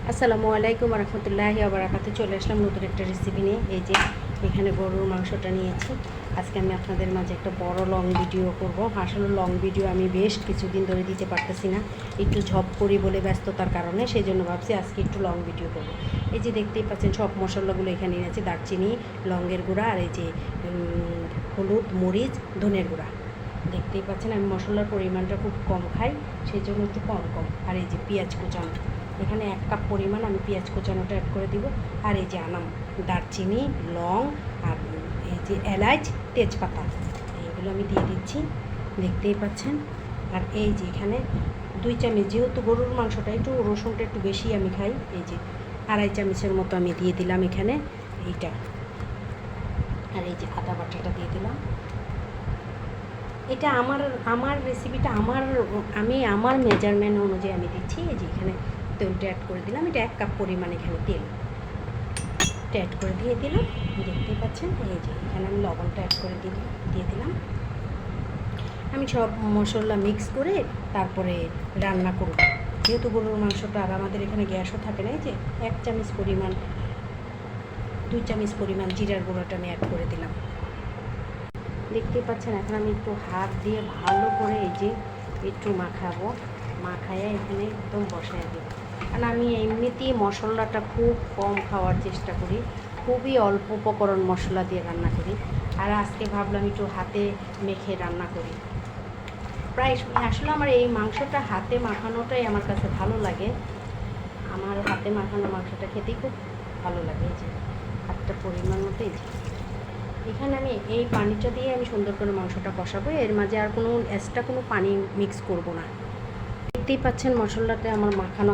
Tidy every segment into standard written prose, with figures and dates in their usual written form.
আসসালামু আলাইকুম রহমতুল্লাহি ওয়া বারাকাতুহু। চলে আসলাম নতুন একটা রেসিপি নিয়ে। এই যে এখানে গরুর মাংসটা নিয়েছি। আজকে আমি আপনাদের মাঝে একটা বড় লং ভিডিও করব। আসলে লং ভিডিও আমি বেশ কিছুদিন ধরে দিতে পারতেছি না, একটু ঝপ করি বলে ব্যস্ততার কারণে। সেই জন্য ভাবছি আজকে একটু লং ভিডিও করব। এই যে দেখতেই পাচ্ছেন সব মশলাগুলো এখানে নিয়েছি, দারচিনি, লংয়ের গুঁড়া, আর এই যে হলুদ, মরিচ, ধনের গুঁড়া। দেখতেই পাচ্ছেন আমি মশলার পরিমাণটা খুব কম খাই, সেই জন্য একটু কম কম। আর এই যে পেঁয়াজ কুচানো, এখানে 1 কাপ পরিমাণ আমি পেঁয়াজ কুচানোটা অ্যাড করে দিব। আর এই যে আনাম, দারচিনি, লং, আর এই যে এলাচ, তেজপাতা, এইগুলো আমি দিয়ে দিচ্ছি, দেখতেই পাচ্ছেন। আর এই যে এখানে 2 চামচ, যেহেতু গরুর মাংসটা একটু রসুনটা একটু বেশি আমি খাই, এই যে 2.5 চামচের মতো আমি দিয়ে দিলাম এখানে এইটা। আর এই যে আদা বাটাটা দিয়ে দিলাম। এটা আমার রেসিপিটা আমি আমার মেজারমেন্ট অনুযায়ী আমি দিচ্ছি। এই যে এখানে তেলটা অ্যাড করে দিলাম, এটা 1 কাপ পরিমাণ এখানে তেল অ্যাড করে দিয়ে দিলাম, দেখতেই পাচ্ছেন। এই যে এখানে আমি লবণটা অ্যাড করে দিয়ে দিলাম। আমি সব মশলা মিক্স করে তারপরে রান্না করব, যেহেতু গরুর মাংসটা। আর আমাদের এখানে গ্যাসও থাকে না। এই যে 1 চামচ পরিমাণ, 2 চামচ পরিমাণ জিরার গুঁড়োটা আমি অ্যাড করে দিলাম, দেখতেই পাচ্ছেন। এখন আমি একটু হাত দিয়ে ভালো করে এই যে একটু মাখাইয়া এখানে একদম বসায় দেব। কারণ আমি এমনিতেই মশলাটা খুব কম খাওয়ার চেষ্টা করি, খুবই অল্প উপকরণ মশলা দিয়ে রান্না করি। আর আজকে ভাবলাম একটু হাতে মেখে রান্না করি। প্রায় আসলে আমার এই মাংসটা হাতে মাখানোটাই আমার কাছে ভালো লাগে। আমার হাতে মাখানো মাংসটা খেতেই খুব ভালো লাগে। এই যে হাতটা পরিমাণ মতো, এই যে এখানে আমি এই পানিটা দিয়ে আমি সুন্দর করে মাংসটা কষাবো। এর মাঝে আর কোনো এক্সট্রা কোনো পানি মিক্স করব না। দেখতেই পাচ্ছেন মশলাটা আমার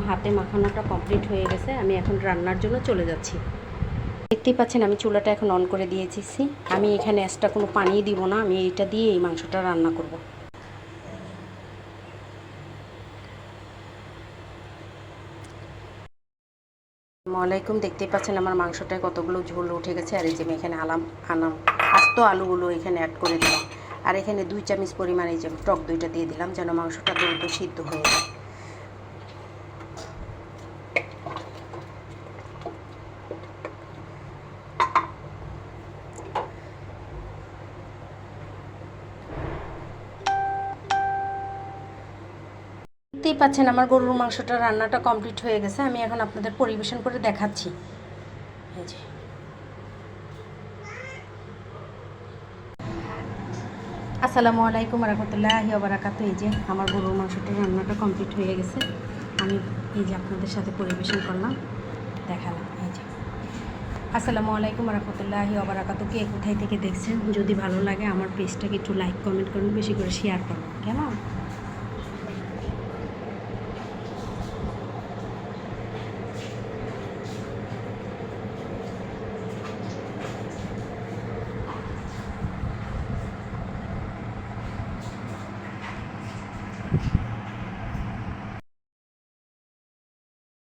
হাতে মাখানোটা কমপ্লিট হয়ে গেছে। আমি এখন রান্নার জন্য চলে যাচ্ছি। দেখতেই পাচ্ছেন আমি চুলাটা এখন অন করে দিয়েছি। আমি এখানে এক্সট্রা কোনো পানি দিব না, আমি এইটা দিয়ে এই মাংসটা রান্না করব। আসসালামাইকুম, দেখতেই পাচ্ছেন আমার মাংসটায় কতগুলো ঝোল উঠে গেছে। আর এই যে আমি এখানে আস্ত আলুগুলো এখানে অ্যাড করে দিলাম। আর এখানে 2 চামচ পরিমাণ এই যে টক দইটা দিয়ে দিলাম, যেন মাংসটা দ্রুত সিদ্ধ হয়ে যায়। দেখতেই পাচ্ছেন আমার গরুর মাংসটা রান্নাটা কমপ্লিট হয়ে গেছে। আমি এখন আপনাদের পরিবেশন করে দেখাচ্ছি। এই যে আসসালামু আলাইকুম রহমতুল্লাহি ওয়া বারাকাতুহু। এই যে আমার গরুর মাংসটা রান্নাটা কমপ্লিট হয়ে গেছে। আমি এই যে আপনাদের সাথে পরিবেশন করলাম, দেখালাম। এই যে আসসালামু আলাইকুম রহমতুল্লাহি ওয়া বারাকাতুহু। কে কোথায় থেকে দেখছেন, যদি ভালো লাগে আমার পেজটাকে একটু লাইক কমেন্ট করুন, বেশি করে শেয়ার করুন, কেমন?